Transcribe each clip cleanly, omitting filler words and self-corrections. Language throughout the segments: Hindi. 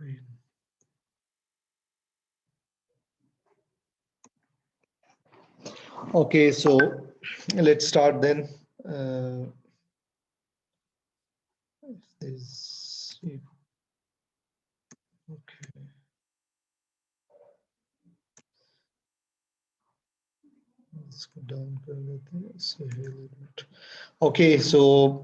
screen. Okay, so let's start then. Is okay. Let's go down कर लेते हैं. So here, okay, so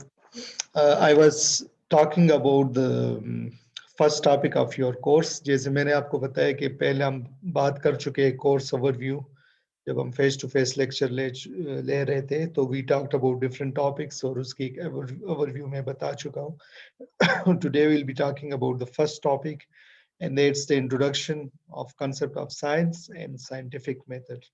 I was talking about the first topic of your course. जैसे मैंने आपको बताया कि पहले हम बात कर चुके हैं कोर्स ओवरव्यू. जब हम फेस टू फेस लेक्चर ले रहे थे तो we talked about different topics और उसकी एक ओवरव्यू में बता चुका हूँ. Today will be talking about the first topic and that's the introduction of concept of science and scientific method.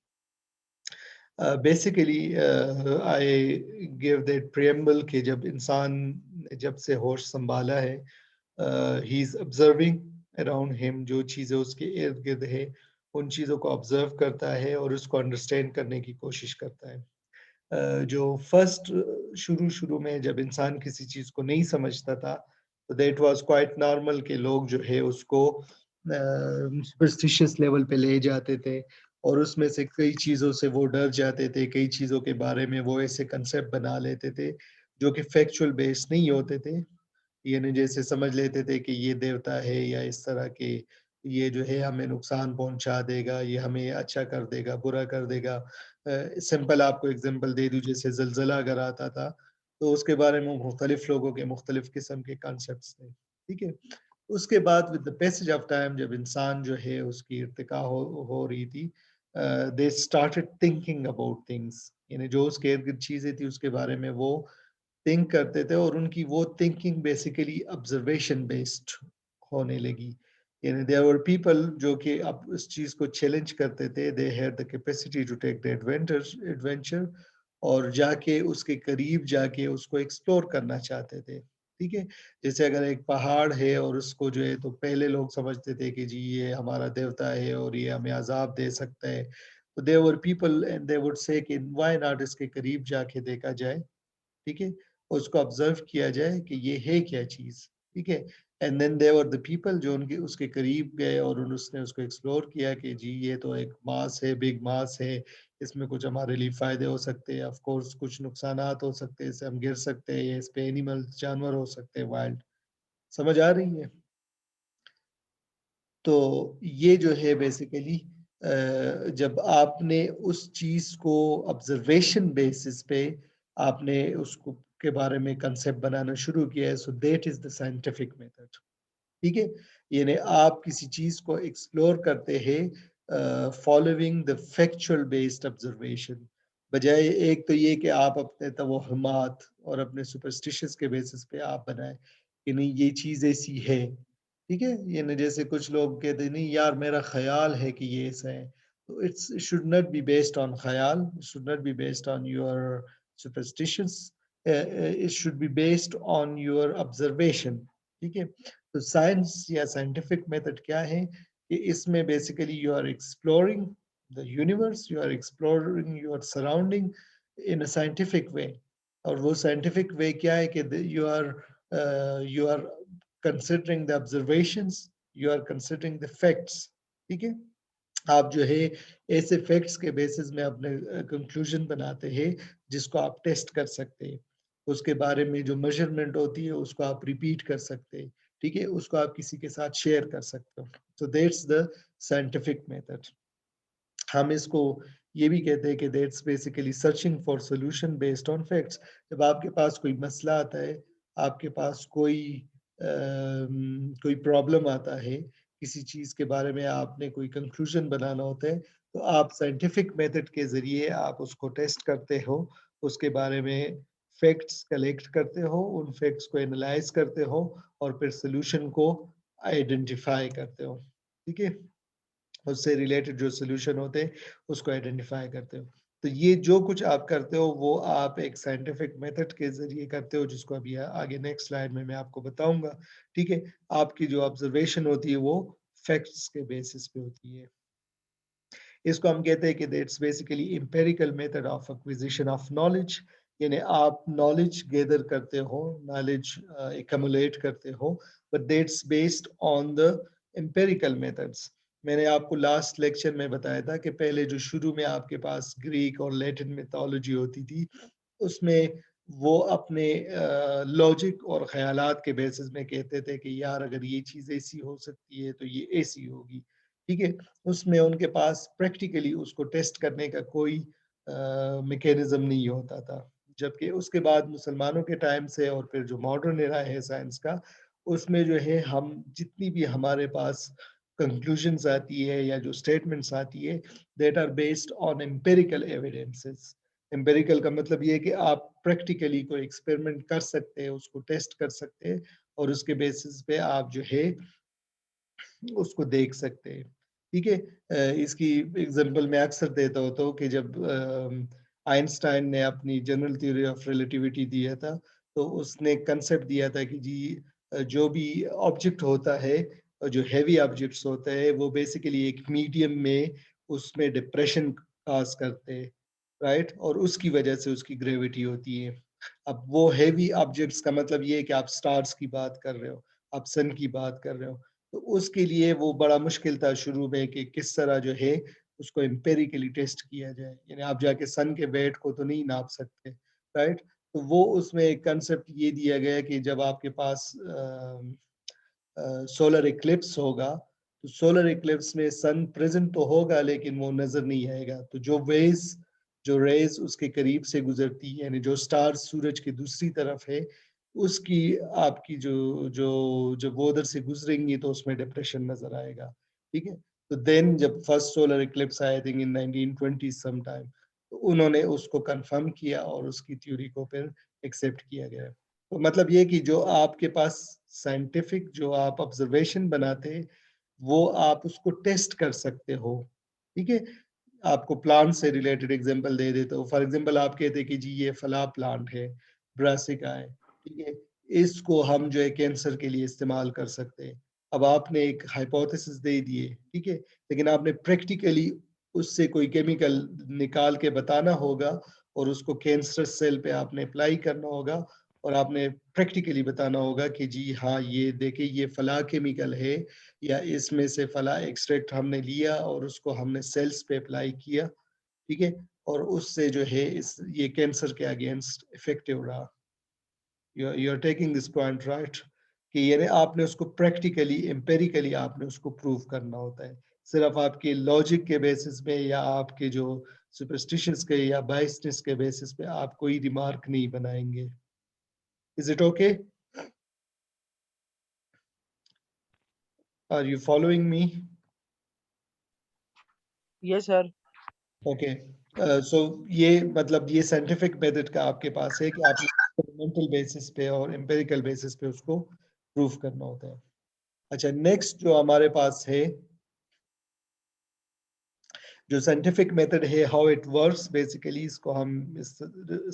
Basically, I give that preamble कि जब इंसान जब से होश संभाला है, he is observing around him, जो चीज़ें उसके इर्द गिर्द है उन चीज़ों को ऑब्जर्व करता है और उसको अंडरस्टैंड करने की कोशिश करता है. जो फर्स्ट शुरू में जब इंसान किसी चीज़ को नहीं समझता था तो दैट वाज क्वाइट नॉर्मल कि लोग जो है उसको सुपरस्टिशियस लेवल पे ले जाते थे और उसमें से कई चीज़ों से वो डर जाते थे, कई चीज़ों के बारे में वो ऐसे कंसेप्ट बना लेते थे जो कि फैक्चुअल बेस्ड नहीं होते थे. यानी जैसे समझ लेते थे कि ये देवता है या इस तरह के, ये जो है हमें नुकसान पहुंचा देगा, ये हमें अच्छा कर देगा, बुरा कर देगा. सिंपल आपको एग्जांपल दे दूं, जैसे ज़लज़ला अगर आता था तो उसके बारे में मुख्तलिफ लोगों के मुख्तलिफ किस्म के कॉन्सेप्ट्स थे. ठीक है. उसके बाद with the passage of time जब इंसान जो है उसकी इर्तिका हो रही थी, they started thinking about things. यानी जो उसके इर्द गिर्द चीज़ें थी उसके बारे में वो थिंक करते थे और उनकी वो थिंकिंग बेसिकली ऑब्जर्वेशन बेस्ड होने लगी. यानी देयर वर पीपल जो कि अब उस चीज़ को चैलेंज करते थे, they had the capacity to take the adventure और जाके उसके करीब जाके उसको एक्सप्लोर करना चाहते थे. ठीक है. जैसे अगर एक पहाड़ है और उसको जो है तो पहले लोग समझते थे कि जी ये हमारा देवता है और ये हमें अजाब दे सकता है. तो there were people and they would say कि व्हाई नॉट इसके करीब जाके देखा जाए. ठीक है. उसको ऑब्जर्व किया जाए कि ये है क्या चीज. ठीक है. And then there the people जो उनके उसके करीब गए और उसने उसको एक्सप्लोर किया कि जी ये तो एक मास है, बिग मास है, इसमें कुछ हमारे लिए फायदे हो सकते हैं, ऑफ कोर्स कुछ नुकसानात हो सकते हैं, इससे हम गिर सकते हैं, इस पे एनिमल्स जानवर हो सकते हैं वाइल्ड. समझ आ रही है. तो ये जो है बेसिकली जब आपने उस चीज को ऑब्जर्वेशन बेसिस पे आपने उसको के बारे में कंसेप्ट बनाना शुरू किया है, so that is the scientific method. ठीक है. यानी आप किसी चीज को एक्सप्लोर करते हैं following the factual based observation, बजाय एक तो ये कि आप अपने तवहमात और अपने सुपरस्टिशंस के बेसिस पे आप बनाए कि नहीं ये चीज ऐसी है. ठीक है. यानी जैसे कुछ लोग कहते हैं नहीं यार मेरा ख्याल है कि ये ऐसा है. तो it's should not be based on ख्याल, should not be based on your superstitions, it should be based on your observation. ठीक है. तो साइंस या साइंटिफिक मेथड क्या है कि इसमें basically you are exploring the universe, you are exploring your surrounding in a scientific way. और वो साइंटिफिक वे क्या है कि you are considering the observations, you are considering the facts. ठीक है. आप जो है ऐसे फैक्ट्स के बेसिस में अपने कंक्लूजन बनाते हैं जिसको आप टेस्ट कर सकते हैं. उसके बारे में जो मेजरमेंट होती है उसको आप रिपीट कर सकते हैं. ठीक है. उसको आप किसी के साथ शेयर कर सकते हो. So that's the scientific method. हम इसको ये भी कहते हैं कि that's basically searching for solution based on facts. जब आपके पास कोई मसला आता है, आपके पास कोई प्रॉब्लम आता है, किसी चीज के बारे में आपने कोई कंक्लूजन बनाना होता है, तो आप साइंटिफिक मेथड के जरिए आप उसको टेस्ट करते हो, उसके बारे में फैक्ट्स कलेक्ट करते हो, उन फैक्ट्स को एनालाइज करते हो और फिर सोल्यूशन को आइडेंटिफाई करते हो. ठीक है. उससे रिलेटेड जो सोल्यूशन होते हैं उसको आइडेंटिफाई करते हो. तो ये जो कुछ आप करते हो वो आप एक साइंटिफिक मेथड के जरिए करते हो, जिसको अभी आगे नेक्स्ट स्लाइड में मैं आपको बताऊंगा. ठीक है. आपकी जो ऑब्जर्वेशन होती है वो फैक्ट्स के बेसिस पे होती है. इसको हम कहते हैं कि that's basically empirical method of acquisition of knowledge. यानी आप नॉलेज गैदर करते हो, नॉलेज एक्युमुलेट करते हो, but that's based on the empirical methods. मैंने आपको लास्ट लेक्चर में बताया था कि पहले जो शुरू में आपके पास ग्रीक और लैटिन मिथोलॉजी होती थी, उसमें वो अपने लॉजिक और ख़यालात के बेसिस में कहते थे कि यार अगर ये चीज़ ऐसी हो सकती है तो ये ऐसी होगी, ठीक है? उसमें उनके पास प्रैक्टिकली उसको टेस्ट करने का कोई मैकेनिज़्म नहीं होता था। जबकि उसके बाद मुसलमानों के टाइम से और फिर जो मॉडर्न एरा है साइंस का, उसमें जो है हम जितनी भी हमारे पास कंक्लूजन्स आती है या जो स्टेटमेंट्स आती है, that are based on empirical evidences. Empirical का मतलब ये है कि आप प्रैक्टिकली कोई एक्सपेरिमेंट कर सकते हैं, उसको टेस्ट कर सकते हैं और उसके बेसिस पे आप जो है उसको देख सकते हैं, ठीक है? इसकी एग्ज़ाम्पल मैं अक्सर देता होता हूँ कि जब आइंस्टाइन ने अपनी जनरल थ्योरी ऑफ रिलेटिविटी दिया था, तो उसने कंसेप्ट दिया था कि जी जो भी ऑब्जेक्ट होता है और जो हेवी ऑब्जेक्ट्स होते हैं, वो बेसिकली एक मीडियम में उसमें डिप्रेशन कॉज़ करते हैं, राइट? और उसकी वजह से उसकी ग्रेविटी होती है। अब वो हेवी ऑब्जेक्ट्स का मतलब ये है कि आप स्टार्स की बात कर रहे हो, आप सन की बात कर रहे हो। तो उसके लिए वो बड़ा मुश्किल था शुरू में कि किस तरह जो है उसको एम्पिरिकली टेस्ट किया जाए। यानी आप जाके सन के वेट को तो नहीं नाप सकते, राइट? तो वो उसमें एक कांसेप्ट ये दिया गया कि जब आपके पास सोलर इक्लिप्स होगा, तो सोलर इक्लिप्स में सन प्रेजेंट तो होगा लेकिन वो नज़र नहीं आएगा। तो जो रेज़ उसके करीब से गुज़रती है, यानी जो स्टार सूरज की दूसरी तरफ है, उसकी आपकी जो जो जब वो उधर से गुज़रेंगी तो उसमें डिप्रेशन नज़र आएगा, ठीक है? तो देन जब first solar eclipse I think in 1920 some time, तो उन्होंने उसको कन्फर्म किया और उसकी थ्योरी को फिर एक्सेप्ट किया गया। तो मतलब ये कि जो आपके पास साइंटिफिक जो आप ऑब्जर्वेशन बनाते हैं, वो आप उसको टेस्ट कर सकते हो, ठीक है? आपको प्लांट से रिलेटेड एग्जांपल दे देता हूँ। फॉर एग्जांपल आप कहते हैं कि जी ये फला प्लांट है, ब्रासिका है, ठीक है? इसको हम जो है कैंसर के लिए इस्तेमाल कर सकते हैं। अब आपने एक हाइपोथेसिस दे दिए, ठीक है? लेकिन आपने प्रैक्टिकली उससे कोई केमिकल निकाल के बताना होगा और उसको कैंसर सेल पे आपने अप्लाई करना होगा और आपने प्रैक्टिकली बताना होगा कि जी हाँ, ये देखिए ये फला केमिकल है या इसमें से फला एक्सट्रैक्ट हमने लिया और उसको हमने सेल्स पे अप्लाई किया, ठीक है? और उससे जो है इस ये कैंसर के अगेंस्ट इफेक्टिव रहा। You are taking this point right? कि यानी आपने उसको प्रैक्टिकली, एम्पिरिकली आपने उसको प्रूव करना होता है। सिर्फ आपके लॉजिक के बेसिस पे या आपके जो सुपरस्टिशंस के या बायसनेस के बेसिस पे आप कोई रिमार्क नहीं बनाएंगे। Is it okay? Are you following me? Yes, sir. Okay. So ये मतलब ये साइंटिफिक मेथड का आपके पास है कि आप एक्सपेरिमेंटल बेसिस पे और एम्पिरिकल बेसिस पे उसको प्रूफ करना होता है। अच्छा, नेक्स्ट जो हमारे पास है, जो साइंटिफिक मेथड है, हाउ इट वर्क्स बेसिकली, इसको हम इस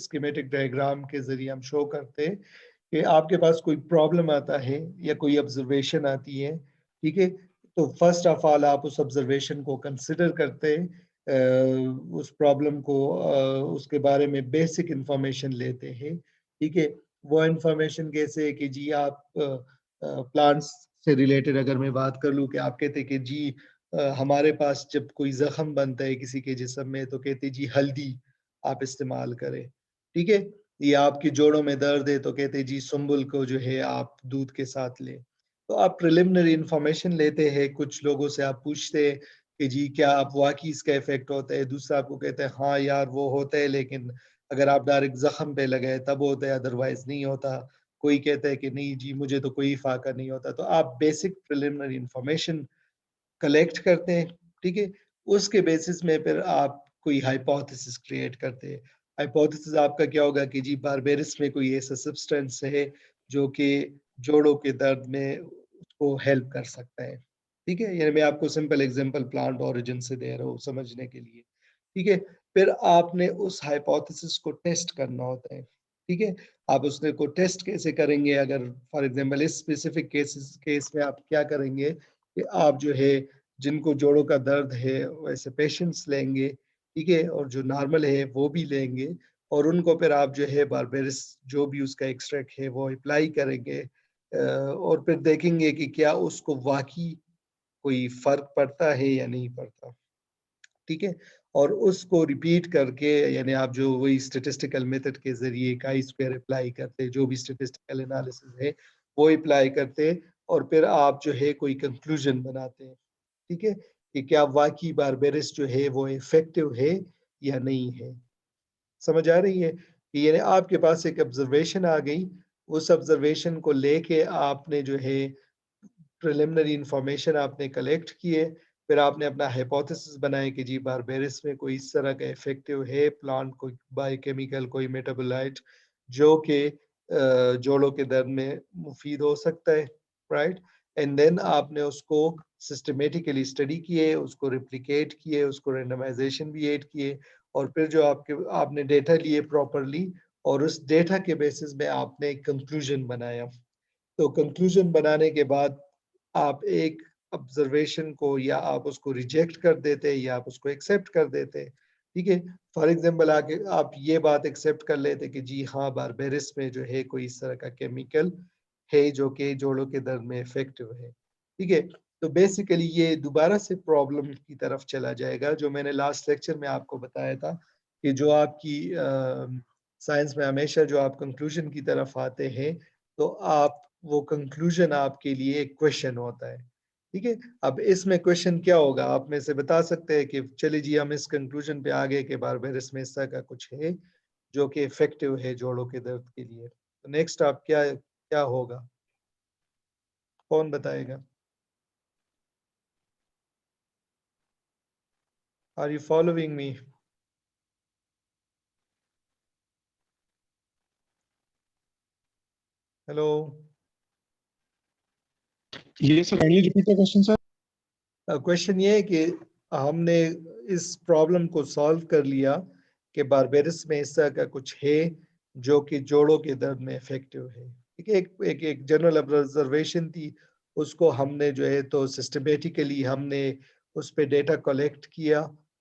स्कीमेटिक डायग्राम के जरिए हम शो करते हैं कि आपके पास कोई प्रॉब्लम आता है या कोई ऑब्जर्वेशन आती है, ठीक है? तो फर्स्ट ऑफ ऑल आप उस ऑब्जर्वेशन को कंसिडर करते हैं, उस प्रॉब्लम को उसके बारे में बेसिक इंफॉर्मेशन लेते हैं, ठीक है? वो इंफॉर्मेशन कैसे है कि जी आप प्लांट्स से रिलेटेड अगर मैं बात कर लूँ कि आप कहते हैं कि जी हमारे पास जब कोई ज़ख्म बनता है किसी के जिस्म में तो कहते हैं जी हल्दी आप इस्तेमाल करें, ठीक है? या आपके जोड़ों में दर्द है तो कहते हैं जी सुम्बुल को जो है आप दूध के साथ लें। तो आप प्रिलिमिनरी इन्फॉर्मेशन लेते हैं, कुछ लोगों से आप पूछते हैं कि जी क्या आप वाक़ई इसका इफ़ेक्ट होता है? दूसरा आपको कहता है हाँ यार वो होता है लेकिन अगर आप डायरेक्ट ज़ख्म पे लगाए तब होता है अदरवाइज़ नहीं होता। कोई कहता है कि नहीं जी मुझे तो कोई फ़ायदा नहीं होता। तो आप बेसिक प्रिलिमिनरी इन्फॉर्मेशन कलेक्ट करते हैं, ठीक है? उसके बेसिस में फिर आप कोई हाइपोथेसिस क्रिएट करते हैं। हाइपोथेसिस आपका क्या होगा कि जी बारबेरिस में कोई ऐसा सब्सटेंस है जो कि जोड़ों के दर्द में उसको हेल्प कर सकता है, ठीक है? यानी मैं आपको सिंपल एग्जांपल प्लांट ओरिजिन से दे रहा हूँ समझने के लिए, ठीक है? फिर आपने उस हाइपोथेसिस को टेस्ट करना होता है, ठीक है? आप उसने को टेस्ट कैसे करेंगे? अगर फॉर एग्जांपल इस स्पेसिफिक केस में आप क्या करेंगे कि आप जो है जिनको जोड़ों का दर्द है वैसे पेशेंट्स लेंगे, ठीक है? और जो नॉर्मल है वो भी लेंगे और उनको फिर आप जो है बारबेरिस जो भी उसका एक्सट्रैक्ट है वो अप्लाई करेंगे और फिर देखेंगे कि क्या उसको वाकई कोई फर्क पड़ता है या नहीं पड़ता। ठीक है, और उसको रिपीट करके यानी आप जो वही स्टेटिस्टिकल मेथड के जरिए काई स्क्वायर अप्लाई करते, जो भी स्टेटिस्टिकल एनालिसिस है वो अप्लाई करते, और फिर आप जो है कोई कंक्लूजन बनाते हैं। ठीक है, कि क्या वाकई बारबेरिस जो है वो इफेक्टिव है या नहीं है। समझ आ रही है कि यानी आपके पास एक ऑब्जर्वेशन आ गई, उस ऑब्जर्वेशन को लेके आपने जो है प्रिलिमिनरी इंफॉर्मेशन आपने कलेक्ट किए, फिर आपने अपना हाइपोथेसिस बनाए कि जी बारबेरिस में कोई इस तरह का इफेक्टिव है प्लांट, कोई बायोकेमिकल, कोई मेटाबोलाइट जो कि जोड़ों के दर्द में मुफीद हो सकता है, राइट। एंड देन आपने उसको सिस्टमेटिकली स्टडी किए, उसको रिप्लिकेट किए, उसको रेंडमाइजेशन भी ऐड किए, और फिर जो आपने डेटा लिए प्रॉपरली, और उस डेटा के बेसिस में आपने एक कंक्लूजन बनाया। तो कंक्लूजन बनाने के बाद आप एक ऑब्जर्वेशन को या आप उसको रिजेक्ट कर देते या आप उसको एक्सेप्ट कर देते। ठीक है, फॉर एग्जांपल आके आप ये बात एक्सेप्ट कर लेते कि जी हाँ बारबेरिस में जो है कोई इस तरह का केमिकल है जो कि जोड़ों के दर्द में इफेक्टिव है। ठीक है, तो बेसिकली ये दोबारा से प्रॉब्लम की तरफ चला जाएगा जो मैंने लास्ट लेक्चर में आपको बताया था कि जो आपकी साइंस में हमेशा जो आप कंक्लूजन की तरफ आते हैं तो आप वो कंक्लूजन आपके लिए एक क्वेश्चन होता है। ठीक है, अब इसमें क्वेश्चन क्या होगा आप में से बता सकते हैं कि चलिए जी हम इस कंक्लूजन पे आ गए कि बारबेरिस में इस तरह का कुछ है जो कि इफेक्टिव है जोड़ों के दर्द के लिए। तो नेक्स्ट आप क्या क्या होगा, कौन बताएगा? Are you following me? Hello. ये sir kindly repeat the question sir. Question ये है कि हमने इस प्रॉब्लम को सॉल्व कर लिया कि बारबेरिस में इस तरह का कुछ है जो कि जोड़ों के दर्द में इफेक्टिव है। ठीक है, एक जनरल ऑब्जर्वेशन थी, उसको हमने जो है तो सिस्टमेटिकली हमने उस पे डेटा कलेक्ट किया,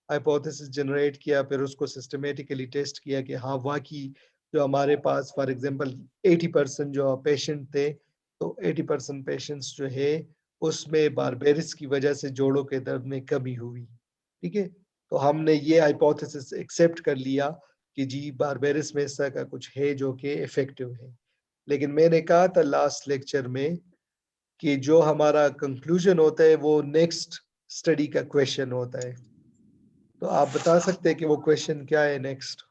हाइपोथेसिस जनरेट किया, फिर उसको सिस्टमेटिकली टेस्ट किया कि हाँ वाकई जो हमारे पास फॉर एग्जांपल 80% जो पेशेंट थे, तो 80% पेशेंट्स जो है उसमें बारबेरिस की वजह से जोड़ों के दर्द में कमी हुई। ठीक है, तो हमने ये हाइपोथेसिस एक्सेप्ट कर लिया कि जी बारबेरिस में ऐसा का कुछ है जो कि इफेक्टिव है। लेकिन मैंने कहा था लास्ट लेक्चर में कि जो हमारा कंक्लूजन होता है वो नेक्स्ट स्टडी का क्वेश्चन होता है। तो आप बता सकते हैं कि वो क्वेश्चन क्या है, नेक्स्ट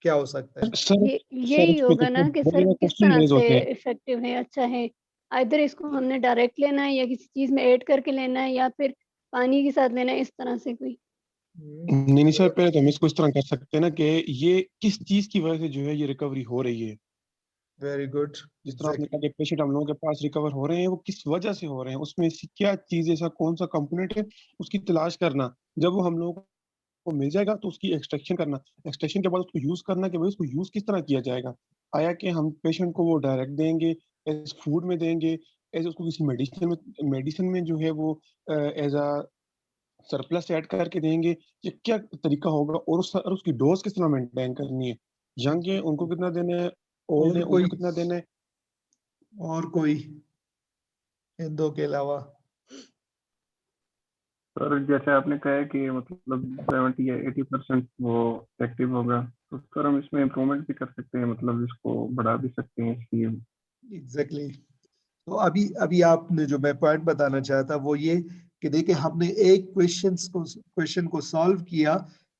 क्या हो सकता है? सर ये सर यही उस पे होगा देखो ना कि बहुत सर ज्यादा किस क्वेश्चन तरह रेज से होते हैं। इफेक्टिव है, अच्छा है। आइदर इसको हमने डायरेक्ट लेना है या किसी चीज में ऐड करके लेना है या फिर पानी के साथ लेना है, इस तरह से कोई। नहीं नहीं सर, पहले तो हम इसको इस तरह कर सकते हैं ना कि ये किस चीज की वजह से जो है ये रिकवरी हो रही है। वेरी गुड, जिस तरह आपने कहा एग्जैक्टली। कि पेशेंट हम लोगों के पास रिकवर हो रहे हैं, वो किस वजह से हो रहे हैं, उसमें ऐसी क्या चीज, ऐसा कौन सा कंपोनेंट है, उसकी तलाश करना। जब वो हम लोगों को मिल जाएगा तो उसकी एक्सट्रैक्शन करना, एक्सट्रैक्शन के बाद उसको यूज करना कि भाई उसको यूज किस तरह किया जाएगा। आया कि हम पेशेंट को वो डायरेक्ट देंगे, एज फूड में देंगे, एज उसको किसी मेडिसिन में जो है वो एज अ सरप्लस ऐड करके देंगे, ये क्या तरीका होगा, और उसकी डोज किस तरह मेंटेन करनी है। यंग है उनको कितना देना है, ओल्ड और है कोई, उनको कितना देना है। और कोई इन दो के अलावा? सर जैसे आपने कहा है कि मतलब 70 या 80% वो एक्टिव होगा, तो सर हम इसमें इम्प्रूवमेंट भी कर सकते हैं, मतलब इसको बढ़ा भी सकते हैं इसकी। Exactly exactly. तो अभी अभी आपने जो मैं पॉइंट बताना चाहता वो ये कि देखिए हमने एक क्वेश्चन को सॉल्व किया,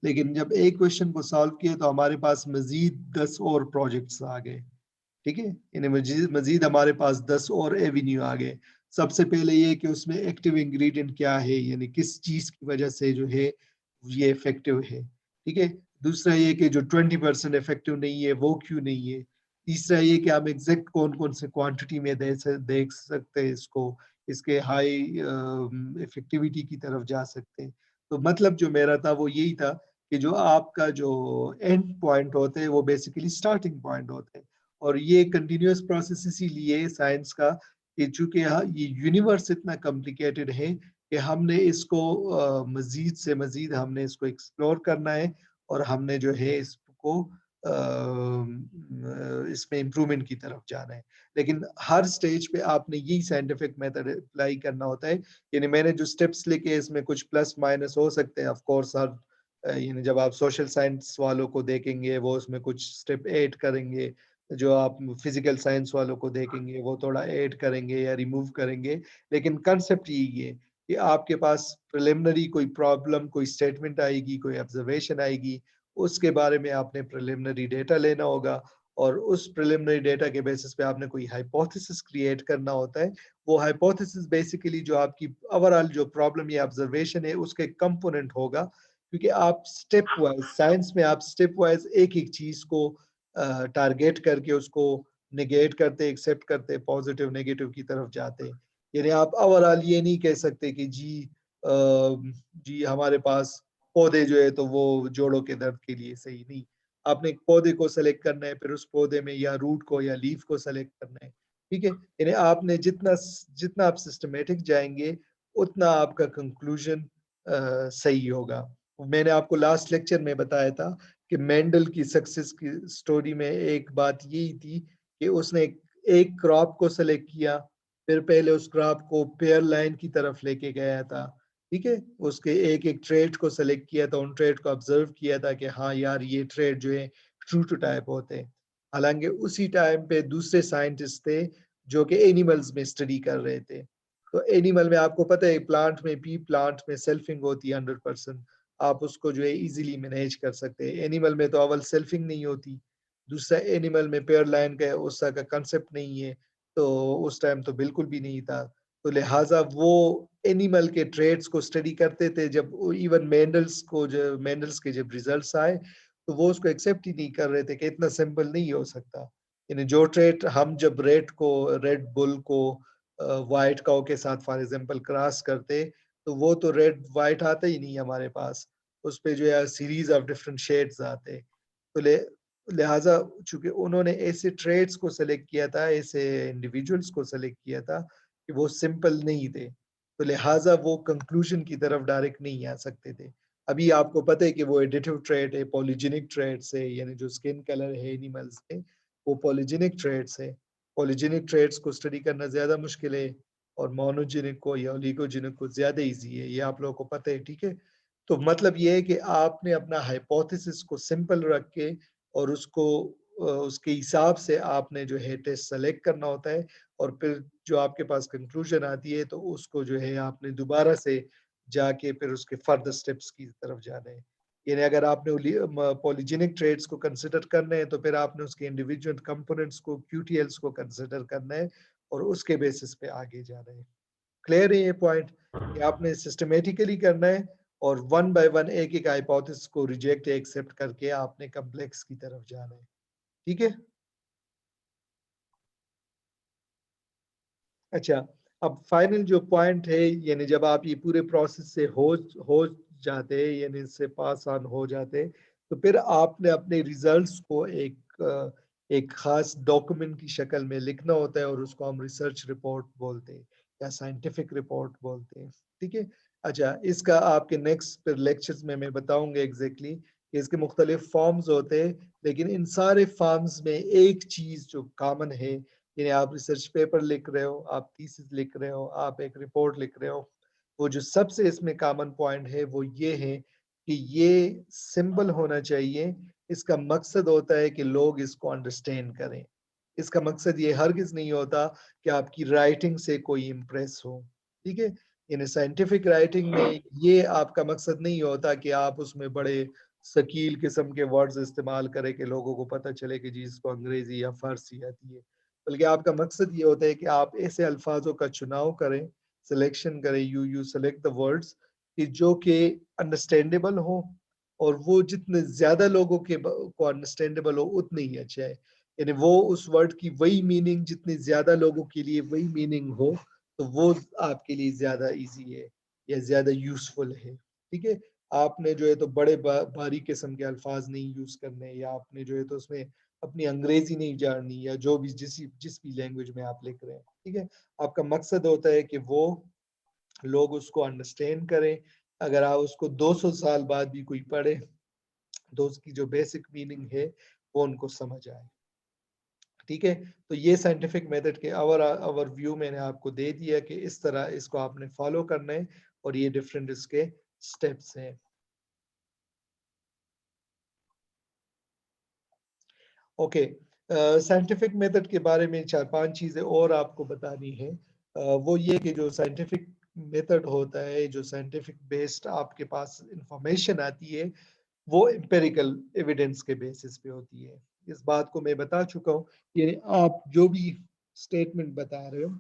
लेकिन जब एक क्वेश्चन को सॉल्व किया तो हमारे पास मजीद 10 और प्रोजेक्ट्स आ गए। ठीक है, यानी मजीद मजीद हमारे पास 10 और एवेन्यू आ गए। सबसे पहले ये कि उसमें एक्टिव इंग्रेडिएंट क्या है, यानी किस चीज की वजह से जो है ये इफेक्टिव है। ठीक है, दूसरा ये कि जो 20% इफेक्टिव नहीं है वो क्यों नहीं है। तीसरा ये कि हम एग्जैक्ट कौन कौन से क्वांटिटी में देख सकते हैं इसको, इसके हाई इफेक्टिविटी की तरफ जा सकते हैं। तो मतलब जो मेरा था वो यही था कि जो आपका जो एंड पॉइंट होते हैं वो बेसिकली स्टार्टिंग पॉइंट होते हैं, और ये कंटिन्यूअस प्रोसेस इसीलिए साइंस का कि चूंकि ये यूनिवर्स इतना कॉम्प्लिकेटेड है कि हमने इसको मजीद से मजीद हमने इसको एक्सप्लोर करना है, और हमने जो है इसको इसमें इम्प्रूवमेंट की तरफ जाना है। लेकिन हर स्टेज पे आपने यही साइंटिफिक मेथड अप्लाई करना होता है। यानी मैंने जो स्टेप्स लिखे इसमें कुछ प्लस माइनस हो सकते हैं, ऑफ कोर्स हर यानी जब आप सोशल साइंस वालों को देखेंगे वो उसमें कुछ स्टेप ऐड करेंगे, जो आप फिजिकल साइंस वालों को देखेंगे वो थोड़ा ऐड करेंगे या रिमूव करेंगे। लेकिन कंसेप्ट यही है कि आपके पास प्रिलिमिनरी कोई प्रॉब्लम, कोई स्टेटमेंट आएगी, कोई ऑब्जर्वेशन आएगी, उसके बारे में आपने प्रिलिमिनरी डेटा लेना होगा और उस प्रिलिमिनरी डेटा के बेसिस पे आपने कोई हाइपोथेसिस क्रिएट करना होता है। वो हाइपोथेसिस बेसिकली जो आपकी ओवरऑल जो प्रॉब्लम या ऑब्जर्वेशन है उसके कंपोनेंट होगा, क्योंकि आप स्टेप वाइज साइंस में आप स्टेप वाइज एक-एक चीज को टारगेट करके उसको नेगेट करते, एक्सेप्ट करते, पॉजिटिव नेगेटिव की तरफ जाते हैं। यानी आप ओवरऑल ये नहीं कह सकते कि जी हमारे पास पौधे जो है तो वो जोड़ों के दर्द के लिए सही नहीं। आपने एक पौधे को सेलेक्ट करना है, फिर उस पौधे में या रूट को या लीफ को सेलेक्ट करना है। ठीक है? यानी आपने जितना आप सिस्टमैटिक जाएँगे, उतना आपका कंक्लूजन सही होगा। मैंने आपको लास्ट लेक्चर में बताया था कि मेंडल की सक्सेस की स्टोरी में एक बात यही थी कि उसने एक क्रॉप को सेलेक्ट किया, फिर पहले उस क्रॉप को पेयर लाइन की तरफ लेके गया था। ठीक है? उसके एक-एक ट्रेट को सेलेक्ट किया था, उन ट्रेट को ऑब्जर्व किया था कि हाँ यार ये ट्रेट जो है ट्रू टू टाइप होते हैं। हालाँकि उसी टाइम पे दूसरे साइंटिस्ट थे जो कि एनिमल्स में स्टडी कर रहे थे। तो एनिमल में आपको पता है प्लांट में सेल्फिंग होती है 100%। आप उसको जो है ईज़िली मैनेज कर सकते हैं। एनिमल में तो अव्वल सेल्फिंग नहीं होती, दूसरा एनिमल में पेयर लाइन का उसका का कांसेप्ट नहीं है, तो उस टाइम तो बिल्कुल भी नहीं था। तो लिहाज़ा वो एनिमल के ट्रेड्स को स्टडी करते थे। जब वो इवन मेंडल्स के जब रिजल्ट्स आए, तो वो उसको एक्सेप्ट ही नहीं कर रहे थे कि इतना सिंपल नहीं हो सकता। यानी जो ट्रेड हम जब रेड बुल को व्हाइट काऊ के साथ फॉर एग्ज़ाम्पल क्रॉस करते, तो वो तो रेड व्हाइट आता ही नहीं हमारे पास। उस पे जो है सीरीज़ ऑफ डिफरेंट शेड्स आते। तो लिहाज़ा चूँकि उन्होंने ऐसे ट्रेड्स को सेलेक्ट किया था, ऐसे इंडिविजुअल्स को सेलेक्ट किया था कि वो सिंपल नहीं थे। तो लिहाज़ा वो कंक्लूज़न की तरफ डायरेक्ट नहीं आ सकते थे। अभी आपको पता है कि वो एडिटिव ट्रेट है, पॉलीजेनिक ट्रेट्स है, यानी जो स्किन कलर है एनिमल्स में, वो पॉलीजेनिक ट्रेट्स है। पॉलीजेनिक ट्रेट्स को स्टडी करना ज़्यादा मुश्किल है और मोनोजेनिक को या ओलिगोजेनिक को ज़्यादा ईज़ी है, ये आप लोगों को पता है, ठीक है? तो मतलब ये है कि आपने अपना हाइपोथेसिस को सिंपल रख के और उसके हिसाब से आपने जो है टेस्ट सेलेक्ट करना होता है और फिर जो आपके पास कंक्लूजन आती है तो उसको जो है आपने दोबारा से जाके फिर उसके फर्दर स्टेप्स की तरफ जाना है। यानी अगर आपने पॉलीजेनिक ट्रेड्स को कंसिडर करना है तो फिर आपने उसके इंडिविजुअल कंपोनेंट्स को क्यूटीएल्स को कंसिडर करना है और उसके बेसिस पे आगे जाना है। क्लियर है ये पॉइंट कि आपने सिस्टमैटिकली करना है और वन बाय वन एक-एक हाइपोथेसिस को रिजेक्ट या एक्सेप्ट करके आपने कॉम्प्लेक्स की तरफ जाना है। ठीक है? अच्छा, अब फाइनल जो पॉइंट है यानी जब आप ये पूरे प्रोसेस से हो जाते हैं यानी इससे पास ऑन हो जाते हैं, तो फिर आपने अपने रिजल्ट्स को एक खास डॉक्यूमेंट की शक्ल में लिखना होता है और उसको हम रिसर्च रिपोर्ट बोलते हैं या साइंटिफिक रिपोर्ट बोलते हैं। ठीक है? अच्छा, इसका आपके नेक्स्ट फिर लेक्चर्स में मैं बताऊँगा एग्ज़ैक्टली कि इसके मुख्तलिफ फॉर्म्स होते हैं, लेकिन इन सारे फॉर्म्स में एक चीज़ जो कॉमन है, यानी आप रिसर्च पेपर लिख रहे हो, आप थीसिस लिख रहे हो, आप एक रिपोर्ट लिख रहे हो, वो जो सबसे इसमें कॉमन पॉइंट है वो ये है कि ये सिंपल होना चाहिए। इसका मकसद होता है कि लोग इसको अंडरस्टैंड करें। इसका मकसद ये हरगिज़ नहीं होता कि आपकी राइटिंग से कोई इम्प्रेस हो, ठीक है? यानी साइंटिफिक राइटिंग में ये आपका मकसद नहीं होता कि आप उसमें बड़े सकील किस्म के वर्ड्स इस्तेमाल करें कि लोगों को पता चले कि जी इसको अंग्रेज़ी या फ़ारसी आती है। बल्कि आपका मकसद ये होता है कि आप ऐसे अल्फाजों का चुनाव करें, सिलेक्शन करें, यू सेलेक्ट द वर्ड्स कि जो कि अंडरस्टैंडेबल हो और वो जितने ज़्यादा लोगों को अंडरस्टैंडेबल हो उतने ही अच्छा है। यानी वो उस वर्ड की वही मीनिंग जितनी ज़्यादा लोगों के लिए वही मीनिंग हो, तो वो आपके लिए ज़्यादा ईज़ी है या ज़्यादा यूज़फुल है। ठीक है? आपने जो है तो बड़े बारीक किस्म के अल्फाज नहीं यूज़ करने या आपने जो है तो उसमें अपनी अंग्रेजी नहीं जाननी या जो भी जिस भी लैंग्वेज में आप लिख रहे हैं, ठीक है? आपका मकसद होता है कि वो लोग उसको अंडरस्टैंड करें। अगर आप उसको 200 साल बाद भी कोई पढ़े, तो उसकी जो बेसिक मीनिंग है, वो उनको समझ आए। ठीक है, तो ये साइंटिफिक मेथड के ओवरव्यू मैंने आपको दे दिया कि इस तरह इसको आपने फॉलो करना है और ये डिफरेंट इसके स्टेप्स हैं। ओके, साइंटिफिक मेथड के बारे में 4-5 चीजें और आपको बतानी है। वो ये कि जो साइंटिफिक मेथड होता है, जो साइंटिफिक बेस्ड आपके पास इंफॉर्मेशन आती है, वो एम्पिरिकल एविडेंस के बेसिस पे होती है। इस बात को मैं बता चुका हूँ। यानी आप जो भी स्टेटमेंट बता रहे हो,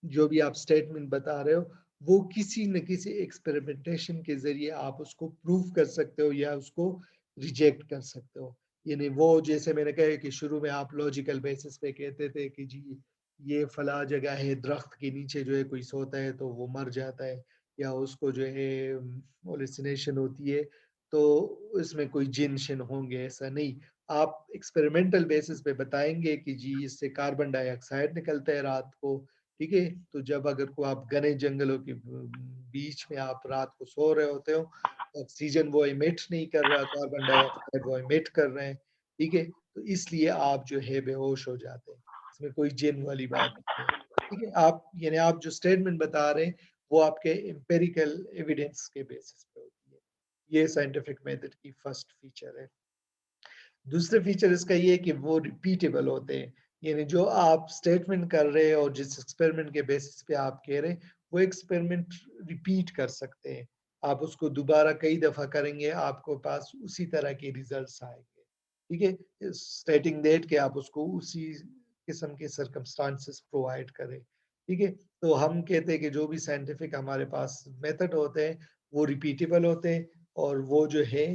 जो भी आप स्टेटमेंट बता रहे हो, वो किसी न किसी एक्सपेरिमेंटेशन के ज़रिए आप उसको प्रूव कर सकते हो या उसको रिजेक्ट कर सकते हो। यानी वो जैसे मैंने कहा कि शुरू में आप लॉजिकल बेसिस पे कहते थे कि जी, ये फला जगह है, दरख्त के नीचे जो है कोई सोता है तो वो मर जाता है या उसको जो है हेलुसिनेशन होती है, तो इसमें कोई जिन-शिन होंगे, ऐसा नहीं। आप एक्सपेरिमेंटल बेसिस पे बताएँगे कि जी, इससे कार्बन डाइऑक्साइड निकलता है रात को, ठीक है? तो जब अगर को आप घने जंगलों के बीच में आप रात को सो रहे होते हो, ऑक्सीजन वो एमिट नहीं कर रहा, कार्बन डाइऑक्साइड वो एमिट कर रहे हैं, ठीक है? तो इसलिए आप जो है बेहोश हो जाते हैं। इसमें कोई जिन वाली बात नहीं है, ठीक है? आप यानी आप जो स्टेटमेंट बता रहे हैं, वो आपके एम्पिरिकल एविडेंस के बेसिस पे होती है। ये साइंटिफिक मेथड की फर्स्ट फीचर है। दूसरा फीचर इसका ये है कि वो रिपीटेबल होते हैं। यानी जो आप स्टेटमेंट कर रहे हैं और जिस एक्सपेरिमेंट के बेसिस पे आप कह रहे हैं, वो एक्सपेरिमेंट रिपीट कर सकते हैं। आप उसको दोबारा कई दफ़ा करेंगे, आपको पास उसी तरह के रिज़ल्ट्स आएँगे। ठीक है? स्टेटिंग दैट कि आप उसको उसी किस्म के सर्कमस्टांसेस प्रोवाइड करें। ठीक है? तो हम कहते हैं कि जो भी साइंटिफिक हमारे पास मेथड होते हैं, वो रिपीटेबल होते हैं और वो जो है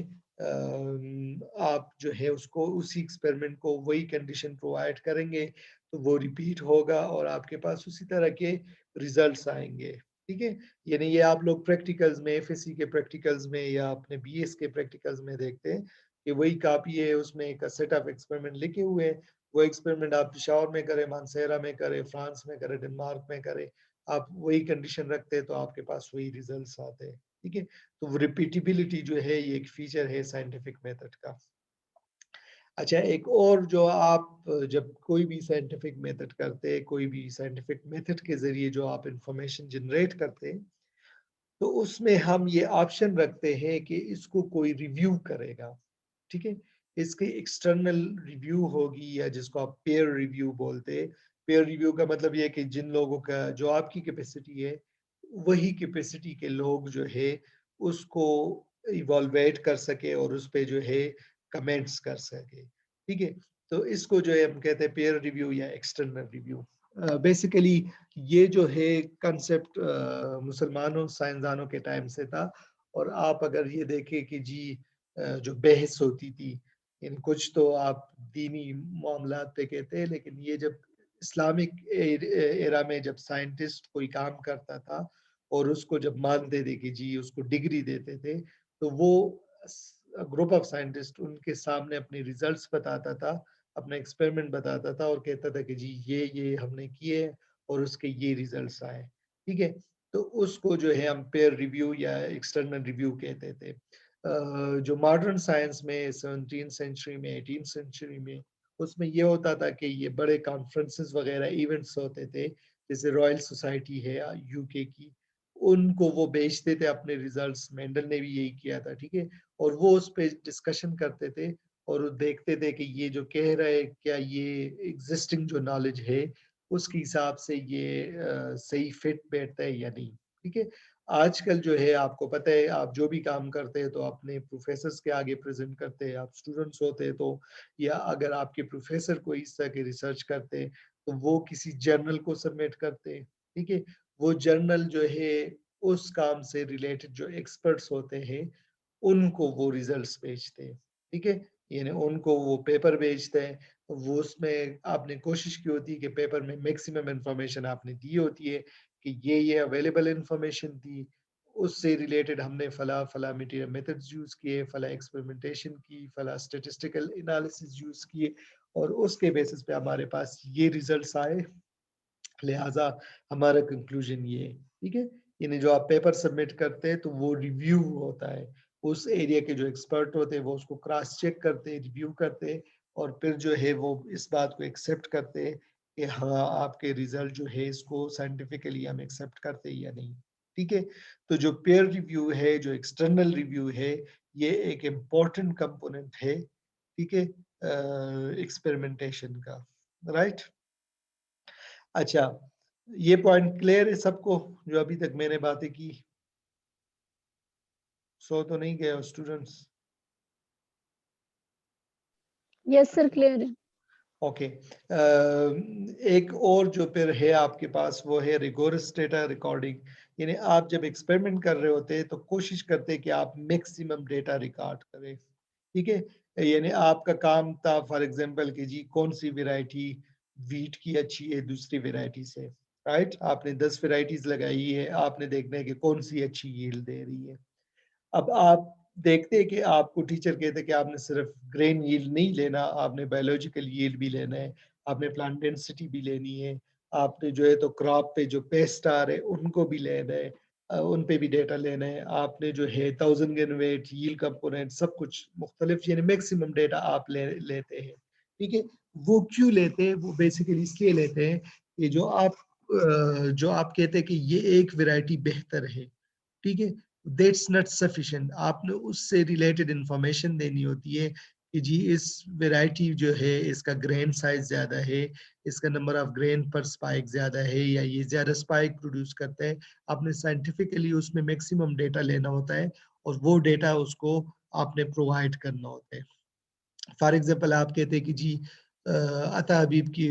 आप जो है उसको उसी एक्सपेरिमेंट को वही कंडीशन प्रोवाइड करेंगे, तो वो रिपीट होगा और आपके पास उसी तरह के रिजल्ट्स आएँगे, ठीक है? यानी ये आप लोग प्रैक्टिकल्स में, एफएससी के प्रैक्टिकल्स में या अपने बीएस के प्रैक्टिकल्स में देखते हैं कि वही कॉपी है, उसमें एक सेट ऑफ एक्सपेरिमेंट लिखे हुए हैं। वो एक्सपेरिमेंट आप पेशावर में करें, मानसेरा में करें, फ्रांस में करें, डेनमार्क में करें, आप वही कंडीशन रखते हैं तो आपके पास वही रिजल्ट्स आते हैं, ठीक है? तो वो रिपीटेबिलिटी जो है ये एक फीचर है साइंटिफिक मेथड का। अच्छा, एक और जो आप जब कोई भी साइंटिफिक मेथड करते हैं, कोई भी साइंटिफिक मेथड के ज़रिए जो आप इन्फॉर्मेशन जनरेट करते हैं, तो उसमें हम ये ऑप्शन रखते हैं कि इसको कोई रिव्यू करेगा, ठीक है? इसकी एक्सटर्नल रिव्यू होगी या जिसको आप पीयर रिव्यू बोलते हैं। पीयर रिव्यू का मतलब ये है कि जिन लोगों का जो आपकी कैपेसिटी है, वही कैपेसिटी के लोग जो है उसको इवैल्यूएट कर सके और उस पे जो है कमेंट्स कर सके, ठीक है? तो इसको जो है हम कहते हैं पीयर रिव्यू या एक्सटर्नल रिव्यू। बेसिकली ये जो है कांसेप्ट मुसलमानों साइंसदानों के टाइम से था और आप अगर ये देखें कि जी जो बहस होती थी, इन कुछ तो आप दीनी मामलात पे कहते हैं, लेकिन ये जब इस्लामिक एरा में जब साइंटिस्ट कोई काम करता था और उसको जब मानते थे कि जी उसको डिग्री देते थे, तो वो ग्रुप ऑफ साइंटिस्ट उनके सामने अपने रिजल्ट्स बताता था, अपना एक्सपेरिमेंट बताता था और कहता था कि जी ये हमने किए और उसके ये रिजल्ट्स आए, ठीक है? तो उसको जो है हम पीयर रिव्यू या एक्सटर्नल रिव्यू कहते थे। जो मॉडर्न साइंस में 17th सेंचुरी में, 18th सेंचुरी में, उसमें ये होता था कि ये बड़े कॉन्फ्रेंसेस वगैरह इवेंट्स होते थे, जैसे रॉयल सोसाइटी है यूके की, उनको वो बेचते थे अपने रिजल्ट्स, मेंडल ने भी यही किया था, ठीक है? और वो उस पे डिस्कशन करते थे और वो देखते थे कि ये जो कह रहे हैं, क्या ये एग्जिस्टिंग जो नॉलेज है, उसके हिसाब से ये सही फिट बैठता है या नहीं, ठीक है? आजकल जो है आपको पता है आप जो भी काम करते हैं तो अपने प्रोफ़ेसर्स के आगे प्रेज़ेंट करते हैं, आप स्टूडेंट्स होते हैं तो या अगर आपके प्रोफ़ेसर कोई इस तरह की रिसर्च करते हैं, तो वो किसी जर्नल को सबमिट करते हैं, ठीक है? वो जर्नल जो है उस काम से रिलेटेड जो एक्सपर्ट्स होते हैं, उनको वो रिजल्ट्स भेजते हैं, ठीक है? यानी उनको वो पेपर भेजते हैं, वो उसमें आपने कोशिश की होती है कि पेपर में मैक्सिमम इन्फॉर्मेशन आपने दी होती है कि ये अवेलेबल इन्फॉर्मेशन थी, उससे रिलेटेड हमने फला मटेरियल मेथड्स यूज़ किए, फला एक्सपेरिमेंटेशन की, फला स्टैटिस्टिकल एनालिसिस यूज़ किए और उसके बेसिस पे हमारे पास ये रिजल्ट्स आए, लिहाज़ा हमारा कंक्लूजन ये है, ठीक है? यानी जो आप पेपर सबमिट करते हैं तो वो रिव्यू होता है। उस एरिया के जो एक्सपर्ट होते हैं वो उसको क्रॉस चेक करते, रिव्यू करते और फिर जो है वो इस बात को एक्सेप्ट करते कि हाँ आपके रिजल्ट जो है इसको साइंटिफिकली हम एक्सेप्ट करते हैं या नहीं। ठीक है, तो जो पेयर रिव्यू है, जो एक्सटर्नल रिव्यू है, ये एक इम्पोर्टेंट कंपोनेंट है, ठीक है, एक्सपेरिमेंटेशन का, राइट। अच्छा, ये पॉइंट क्लियर है सबको जो अभी तक मैंने बातें की? सो तो नहीं गए स्टूडेंट्स? यस सर, क्लियर है। ओके, एक और जो फिर है आपके पास वो है रिगोरस डेटा रिकॉर्डिंग। यानी आप जब एक्सपेरिमेंट कर रहे होते हैं तो कोशिश करते हैं कि आप मैक्सिमम डेटा रिकॉर्ड करें, ठीक है। यानी आपका काम था फॉर एग्जांपल कि जी कौन सी वैरायटी वीट की अच्छी है दूसरी वैरायटी से, राइट। आपने 10 वैरायटीज लगाई है, आपने देखना है कि कौन सी अच्छी यील्ड दे रही है। अब आप देखते हैं कि आपको टीचर कहते हैं कि आपने सिर्फ ग्रेन यील्ड नहीं लेना, आपने बायोलॉजिकल यील्ड भी लेना है, आपने प्लांट डेंसिटी भी लेनी है, आपने जो है तो क्रॉप पे जो पेस्ट आ रहे उनको भी लेना है, उन पे भी डेटा लेना है, आपने जो है 1000 गेन वेट यील्ड कंपोनेंट सब कुछ मुख्तलिफ, यानी मैक्सिमम डेटा आप लेते हैं, ठीक है। वो क्यों लेते हैं? वो बेसिकली इसलिए लेते हैं कि जो आप कहते हैं कि ये एक वैरायटी बेहतर है, ठीक है, दैट्स नॉट सफिशिएंट। आपने उससे रिलेटेड इंफॉर्मेशन देनी होती है कि जी इस वैरायटी जो है इसका ग्रेन साइज ज्यादा है, इसका नंबर ऑफ ग्रेन पर स्पाइक ज्यादा है, या ये ज्यादा स्पाइक प्रोड्यूस करता है। आपने साइंटिफिकली उसमें मैक्सिमम डेटा लेना होता है और वो डेटा उसको आपने प्रोवाइड करना होता है। फॉर एग्जांपल आप कहते हैं कि जी अता हबीब की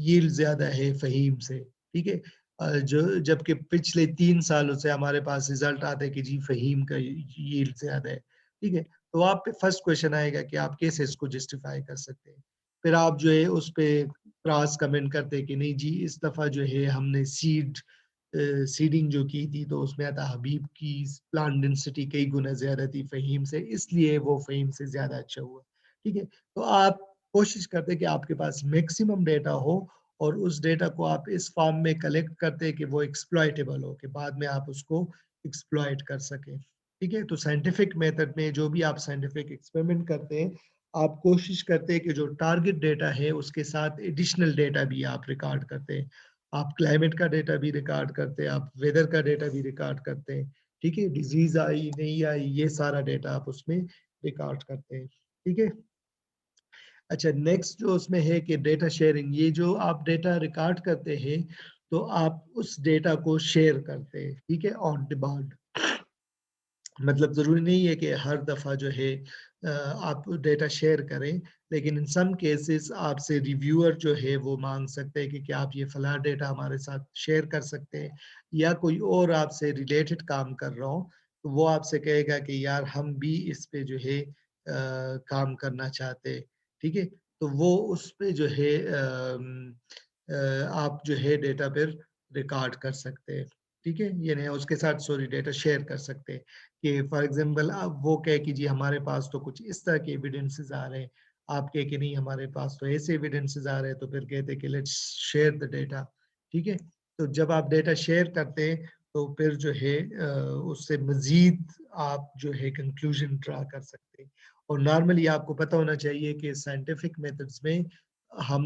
यील्ड ज्यादा है फहीम से, ठीक है, जो जबकि पिछले 3 सालों से हमारे पास रिजल्ट आते हैं कि जी फहीम का यील्ड ज्यादा है, ठीक है। तो आप पे फर्स्ट क्वेश्चन आएगा कि आप कैसे इसको जस्टिफाई कर सकते हैं। फिर आप जो है उस पे क्रॉस कमेंट करते हैं कि नहीं जी इस दफा जो है हमने सीडिंग जो की थी तो उसमें अता हबीब की प्लांट डेंसिटी कई गुना ज्यादा थी फहीम से, इसलिए वो फहीम से ज्यादा अच्छा हुआ, ठीक है। तो आप कोशिश करते हैं कि आपके पास मैक्सिमम डेटा हो और उस डेटा को आप इस फॉर्म में कलेक्ट करते हैं कि वो एक्सप्लॉइटेबल हो, कि बाद में आप उसको एक्सप्लॉइट कर सकें, ठीक है। तो साइंटिफिक मेथड में जो भी आप साइंटिफिक एक्सपेरिमेंट करते हैं, आप कोशिश करते हैं कि जो टारगेट डेटा है उसके साथ एडिशनल डेटा भी आप रिकॉर्ड करते हैं। आप क्लाइमेट का डेटा भी रिकॉर्ड करते हैं, आप वेदर का डेटा भी रिकॉर्ड करते हैं, ठीक है, डिजीज आई नहीं आई ये सारा डेटा आप उसमें रिकॉर्ड करते हैं, ठीक है। अच्छा, नेक्स्ट जो उसमें है कि डेटा शेयरिंग, ये जो आप डेटा रिकॉर्ड करते हैं तो आप उस डेटा को शेयर करते हैं, ठीक है, ऑन डिमांड। मतलब जरूरी नहीं है कि हर दफा जो है आप डेटा शेयर करें, लेकिन इन सम केसेस आपसे रिव्यूअर जो है वो मांग सकते हैं कि क्या आप ये फला डेटा हमारे साथ शेयर कर सकते हैं, या कोई और आपसे रिलेटेड काम कर रहा हो तो वो आपसे कहेगा कि यार हम भी इस पे जो है काम करना चाहते हैं, ठीक है। तो वो उस पे जो है आप जो है डेटा पर रिकॉर्ड कर सकते हैं, ठीक है, यानी उसके साथ सॉरी डेटा शेयर कर सकते हैं कि फॉर एग्जांपल अब वो कहे कि जी हमारे पास तो कुछ इस तरह के एविडेंसेस आ रहे हैं, आप कहे कि नहीं हमारे पास तो ऐसे एविडेंसेस आ रहे हैं, तो फिर कहते हैं कि लेट्स शेयर द डेटा, ठीक है। तो जब आप डेटा शेयर करते हैं तो फिर जो है उससे मजीद आप जो है कंक्लूजन ड्रा कर सकते हैं। और नॉर्मली आपको पता होना चाहिए कि साइंटिफिक मेथड्स में हम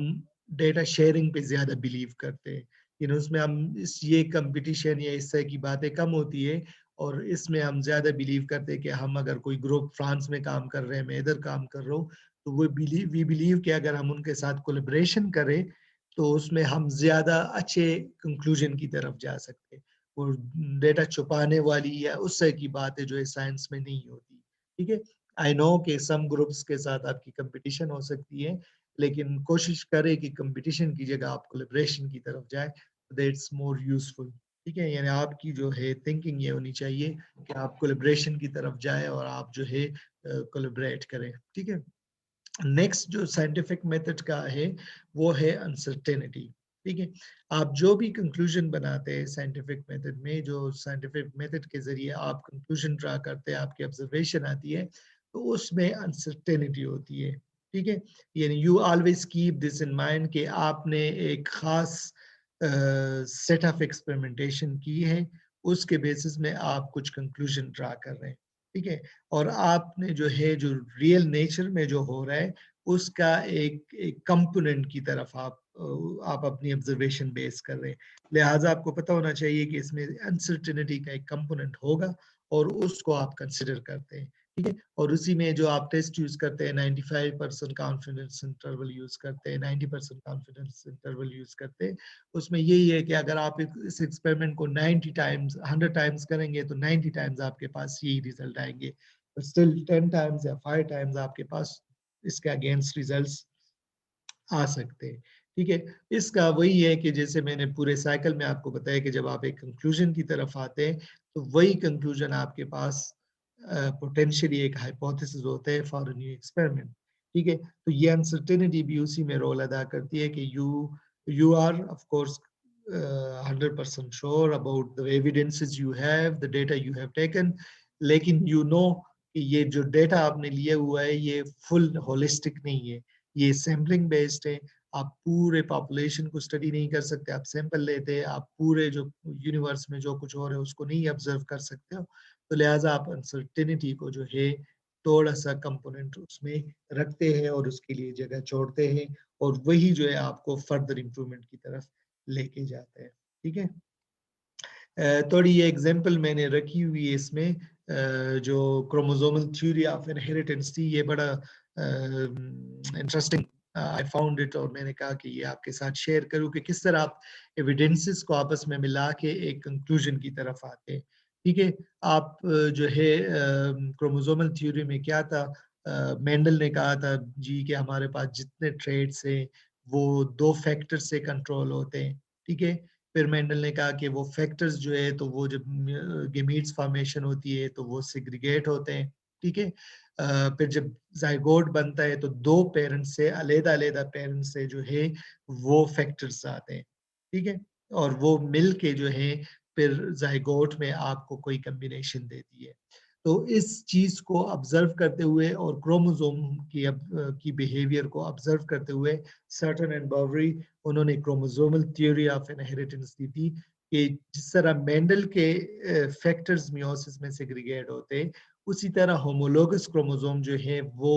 डेटा शेयरिंग पे ज्यादा बिलीव करते हैं, उसमें हम इस ये कंपटीशन या इस तरह की बातें कम होती है, और इसमें हम ज्यादा बिलीव करते हैं कि हम अगर कोई ग्रुप फ्रांस में काम कर रहे हैं, मैं इधर काम कर रहा हूँ, तो वो वी बिलीव कि अगर हम उनके साथ कोलेब्रेशन करें तो उसमें हम ज्यादा अच्छे कंक्लूजन की तरफ जा सकते हैं। और डेटा छुपाने वाली या उस तरह की बातें जो है साइंस में नहीं होती, ठीक है। आई नो कि सम ग्रुप्स के साथ आपकी कंपटीशन हो सकती है, लेकिन कोशिश करें कि कंपटीशन की जगह आप कोलेब्रेशन की तरफ जाए, दैट्स मोर यूजफुल, ठीक है। यानी आपकी जो है थिंकिंग ये होनी चाहिए कि आप कोलेब्रेशन की तरफ जाए और आप जो है कोलेब्रेट करें, ठीक है। नेक्स्ट जो साइंटिफिक मेथड का है वो है अनसर्टेनिटी, ठीक है। आप जो भी कंक्लूजन बनाते हैं साइंटिफिक मेथड में, जो साइंटिफिक मेथड के जरिए आप कंक्लूजन ड्रा करते हैं, आपकी ऑब्जर्वेशन आती है, तो उसमें अनसर्टेनिटी होती है, ठीक है। यानी you always keep this in mind कि आपने एक खास सेट ऑफ एक्सपेरिमेंटेशन की है, उसके बेसिस में आप कुछ कंक्लूजन ड्रा कर रहे हैं, ठीक है। और आपने जो है जो रियल नेचर में जो हो रहा है उसका एक कंपोनेंट की तरफ आप अपनी ऑब्जर्वेशन बेस कर रहे हैं। लिहाजा आपको पता होना चाहिए कि इसमें अनसर्टेनिटी का एक कंपोनेंट होगा और उसको आप कंसिडर करते हैं, ठीक है। और उसी में जो आप टेस्ट यूज करते हैं 95% कॉन्फिडेंस इंटरवल यूज करते हैं, 90% कॉन्फिडेंस इंटरवल यूज करते हैं, उसमें यही है कि अगर आप इस एक्सपेरिमेंट को 90 टाइम्स 100 टाइम्स करेंगे तो 90 टाइम्स आपके पास यही रिजल्ट आएंगे, स्टिल 10 टाइम्स या 5 टाइम्स आपके पास इसके अगेंस्ट रिजल्ट्स आ सकते हैं, ठीक है। इसका वही है कि जैसे मैंने पूरे साइकिल में आपको बताया कि जब आप एक कंक्लूजन की तरफ आते हैं तो वही कंक्लूजन आपके पास पोटेंशियली एक हाइपोथेसिस होता है फॉर अ न्यू एक्सपेरिमेंट, ठीक है। तो ये अनसर्टेनिटी भी उसी में रोल अदा करती है कि you are of course 100% sure about the evidences you have, the data you have taken, लेकिन यू नो कि ये जो डेटा आपने लिया हुआ है ये फुल होलिस्टिक नहीं है, ये सैम्पलिंग बेस्ड है। आप पूरे पॉपुलेशन को स्टडी नहीं कर सकते, आप सैंपल लेते हैं, आप पूरे जो यूनिवर्स में जो कुछ हो रहा है उसको नहीं ऑब्जर्व कर सकते हो, तो लिहाजा आप अनसर्टेनिटी को जो है थोड़ा सा कंपोनेंट उसमें रखते हैं और उसके लिए जगह छोड़ते हैं, और वही जो है आपको फर्दर इंप्रूवमेंट की तरफ लेके जाता है, ठीक है। थोड़ी ये एग्जांपल मैंने रखी हुई है इसमें, जो क्रोमोसोमल थ्योरी ऑफ इनहेरिटेंस थी, ये बड़ा इंटरेस्टिंग आई फाउंड इट, और मैंने कहा कि ये आपके साथ शेयर करूं कि किस तरह आप एविडेंसेस को आपस में मिला के एक कंक्लूजन की तरफ आते हैं, ठीक है। आप जो है क्रोमोसोमल थ्योरी में क्या था, मेंडल ने कहा था जी कि हमारे पास जितने ट्रेड्स हैं वो 2 फैक्टर से कंट्रोल होते हैं, ठीक है। फिर मेंडल ने कहा कि वो फैक्टर्स जो है तो वो जब गेमीट्स फॉर्मेशन होती है तो वो सेग्रीगेट होते हैं, ठीक है। फिर जब जाइगोट बनता है तो 2 पेरेंट्स से अलग-अलग पेरेंट्स से जो है वो फैक्टर्स आते हैं, ठीक है। और वो मिल के जो है फिर जाइगोट में आपको कोई कॉम्बिनेशन देती है। तो इस चीज को ऑब्जर्व करते हुए और क्रोमोसोम की बिहेवियर को ऑब्जर्व करते हुए सर्टन एंड बावरी उन्होंने क्रोमोसोमल थ्योरी ऑफ इनहेरिटेंस दी थी कि जिस तरह मेंडल के फैक्टर्स मियोसिस में सेग्रीगेट होते हैं, उसी तरह होमोलोगस क्रोमोसोम जो है वो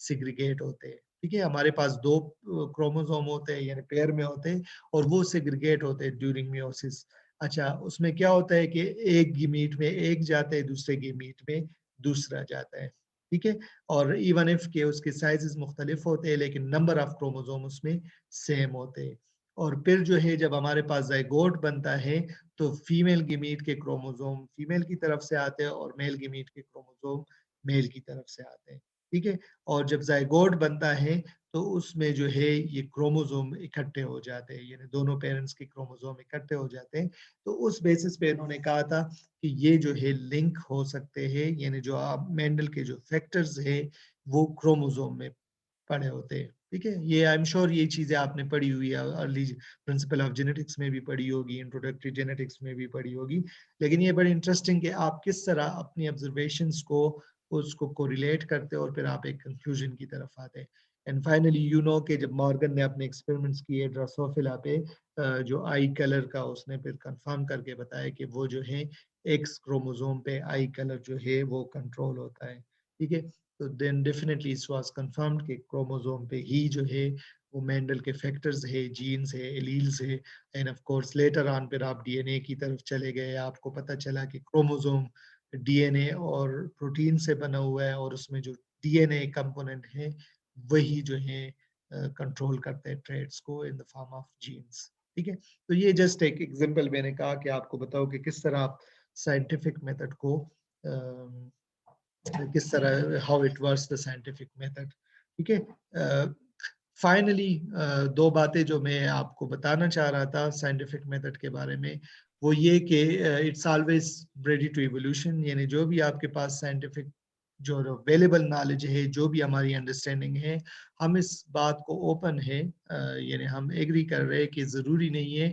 सेग्रीगेट होते हैं, ठीक है। हमारे पास 2 क्रोमोसोम होते हैं यानी पेयर में होते हैं और वो सेग्रीगेट होते हैं ड्यूरिंग मियोसिस। अच्छा, उसमें क्या होता है कि एक गीमीट में एक जाता है, दूसरे गीमीट में दूसरा जाता है, ठीक है। और इवन इफ के उसके साइजेस मुख्तलिफ होते हैं लेकिन नंबर ऑफ क्रोमोसोम उसमें सेम होते हैं। और फिर जो है जब हमारे पास जाइगोट बनता है तो फीमेल गीमीट के क्रोमोसोम फीमेल की तरफ से आते हैं और मेल गीमीट के क्रोमोसोम मेल की तरफ से आते हैं, ठीक है। और जब जाइगोट बनता है तो उसमें जो है ये क्रोमोसोम इकट्ठे हो जाते हैं, यानी दोनों पेरेंट्स के क्रोमोसोम इकट्ठे हो जाते हैं। तो उस बेसिस पे इन्होंने कहा था कि ये जो है लिंक हो सकते हैं, यानी जो आप मेंडल के जो फैक्टर्स है वो क्रोमोसोम में पढ़े होते हैं, ठीक है। ये आई एम श्योर ये चीजें आपने पढ़ी हुई है, अर्ली प्रिंसिपल ऑफ जेनेटिक्स में भी पढ़ी होगी, इंट्रोडक्टरी जेनेटिक्स में भी पढ़ी होगी। लेकिन ये बड़ी इंटरेस्टिंग कि आप किस तरह अपनी ऑब्जर्वेशंस को उसको कोरिलेट करते हो और फिर आप एक कंक्लूजन की तरफ आते हैं। एंड फाइनली यू नो कि जब मॉर्गन ने अपने एक्सपेरिमेंट्स किए ड्रोसोफिला पे, जो आई कलर का, उसने फिर कंफर्म करके बताया कि वो जो है एक्स क्रोमोसोम पे आई कलर जो है वो कंट्रोल होता है, ठीक है। तो then definitely it was confirmed कि क्रोमोसोम पे ही जो है वो मेंडल के फैक्टर्स है, जीन्स है, एलील्स है। End of course later on फिर आप डीएनए की तरफ चले गए, आपको पता चला कि क्रोमोसोम डीएनए और प्रोटीन से बना हुआ है और उसमें जो डीएनए कंपोनेंट है वही जो है कंट्रोल करते हैं ट्रेड्स को in the form of genes, ठीक है। तो ये जस्ट एक एग्जांपल मैंने कहा कि आपको बताओ कि किस तरह आप साइंटिफिक मेथड को किस तरह how it works the scientific method, ठीक है। फाइनली 2 बातें जो मैं आपको बताना चाह रहा था साइंटिफिक मेथड के बारे में, वो ये कि it's always ready to evolution, यानी जो भी आपके पास साइंटिफिक जो अवेलेबल नॉलेज है, जो भी हमारी अंडरस्टैंडिंग है, हम इस बात को ओपन है, यानी हम एग्री कर रहे हैं कि ज़रूरी नहीं है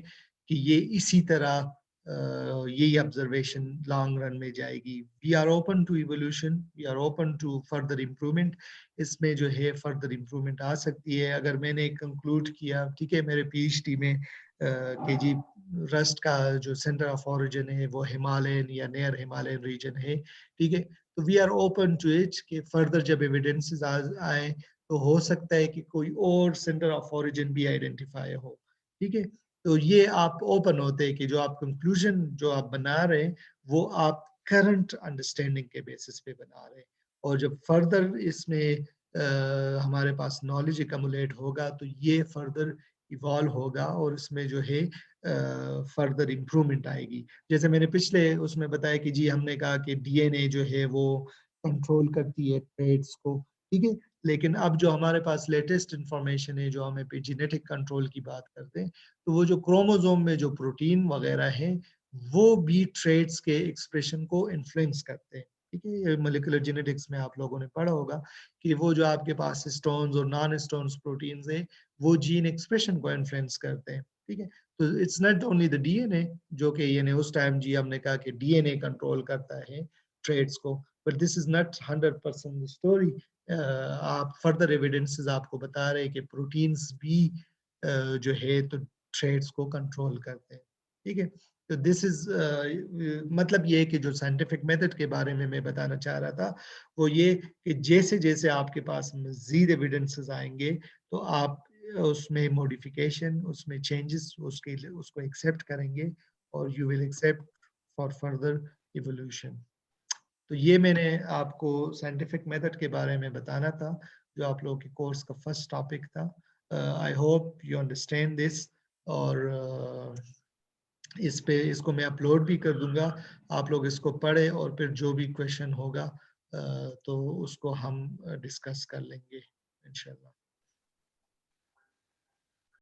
कि ये इसी तरह यही ऑब्जर्वेशन लॉन्ग रन में जाएगी। We are open to evolution, we are open to further improvement. इसमें जो है फर्दर इम्प्रूवमेंट आ सकती है। अगर मैंने कंक्लूड किया, ठीक है, मेरे पीएचडी में कि जी रस्ट का जो सेंटर ऑफ ओरिजिन है वो हिमालयन या नियर हिमालयन रीजन है, ठीक है, तो we are open to it कि फर्दर जब एविडेंसेस आए तो हो सकता है कि कोई और सेंटर ऑफ ओरिजिन भी आइडेंटिफाई हो, ठीक है। तो ये आप ओपन होते हैं कि जो आप कंक्लूजन जो आप बना रहे हैं वो आप करंट अंडरस्टैंडिंग के बेसिस पे बना रहे हैं, और जब फर्दर इसमें हमारे पास नॉलेज एकमुलेट होगा तो ये फर्दर इवॉल्व होगा और इसमें जो है फर्दर इम्प्रूवमेंट आएगी। जैसे मैंने पिछले उसमें बताया कि जी हमने कहा कि डीएनए जो है वो कंट्रोल करती है ट्रेड्स को, ठीक है। लेकिन अब जो हमारे पास लेटेस्ट इंफॉर्मेशन है, जो हमें जेनेटिक कंट्रोल की बात करते हैं, तो वो जो क्रोमोसोम में जो प्रोटीन वगैरह है वो भी ट्रेड्स के एक्सप्रेशन को इन्फ्लुएंस करते हैं, ठीक है। ये मोलिकुलर जेनेटिक्स में आप लोगों ने पढ़ा होगा कि वो जो आपके पास स्टोन्स और नॉन स्टोन्स प्रोटीन्स है वो जीन एक्सप्रेशन को इन्फ्लुएंस करते हैं, ठीक है। तो it's not only the DNA जो कि यानी उस टाइम जी हमने कहा कि डीएनए कंट्रोल करता है ट्रेड्स को, but this is not 100% story. आप फर्दर एविडेंसेस आपको बता रहे हैं कि प्रोटीन्स भी जो है तो ट्रेड्स को कंट्रोल करते हैं, ठीक है। तो दिस इज मतलब ये कि जो साइंटिफिक मेथड के बारे में मैं बताना चाह रहा था वो ये कि जैसे जैसे आपके पास मजीद एविडेंसेस आएंगे तो आप उसमें मॉडिफिकेशन, उसमें चेंजेस उसको एक्सेप्ट करेंगे और you will except for further evolution. तो ये मैंने आपको साइंटिफिक मेथड के बारे में बताना था जो आप लोगों के कोर्स का फर्स्ट टॉपिक था। I hope you understand this, और इस पे इसको मैं अपलोड भी कर दूंगा, आप लोग इसको पढ़े और फिर जो भी क्वेश्चन होगा तो उसको हम डिस्कस कर लेंगे इंशाल्लाह।